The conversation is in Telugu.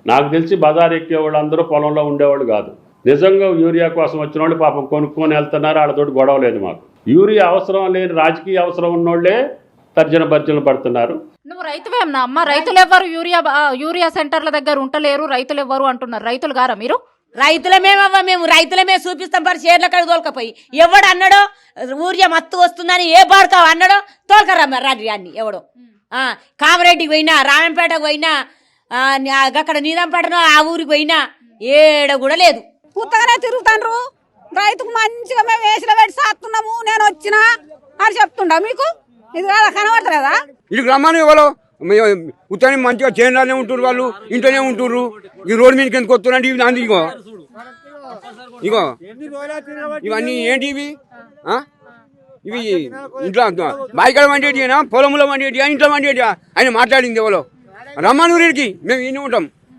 నాకు తెలిసి బజార్ ఎక్కే వాళ్ళందరూ పొలంలో ఉండేవాళ్ళు కాదు. నిజంగా యూరియా కోసం వచ్చిన వాళ్ళు పాపం కొనుక్కొని వెళ్తున్నారు. వాళ్ళతోటి గొడవ లేదు మాకు. యూరియా అవసరం లేని రాజకీయ అవసరం ఉన్నోళ్లే తర్జన భర్జన పడుతున్నారు. నువ్వు రైతువేమన్నా అమ్మ? రైతులు ఎవ్వరు యూరియా సెంటర్ల దగ్గర ఉంటలేరు, రైతులు ఎవ్వరు అంటున్నారు. రైతులు గారా మీరు? రైతులమేమవ్వ, మేము రైతులమే చూపిస్తాం. మరి షేర్ల కాడ తోలుకపోయి ఎవడు అన్నాడో ఊరియా మత్తు వస్తుందని ఏ బాడుకావు అన్నాడో తోలుకరా రాజు అన్ని ఎవడో. కామరెడ్డికి పోయినా, రామంపేటకు పోయినా, అక్కడ నీదంపేటనో ఆ ఊరికి పోయినా ఏడ కూడా లేదు. కొత్తగానే తిరుగుతాండ్రు. రైతుకు మంచిగా మేము వేసిన పెట్టి సాస్తున్నాము, నేను వచ్చినా అని చెప్తుండా మీకు? ఇది కదా కనబడతలేదా? ఇటు రమ్మని ఎవరో ఉత్తరం మంచిగా చేనులోనే ఉంటున్నారు, వాళ్ళు ఇంట్లోనే ఉంటుర్రు. ఈ రోడ్డు మీదకి ఎందుకు వస్తున్నాండి? ఇవి అంది ఇగో ఇగో ఇవన్నీ ఏంటి ఇవి? ఇవి ఇంట్లో బాయికాడ వండేటినా, పొలంలో వండేటియా, ఇంట్లో వండేటియా? ఆయన మాట్లాడింది ఎవరో. రమ్మని ఊరికి మేము ఇన్ని ఉంటాం.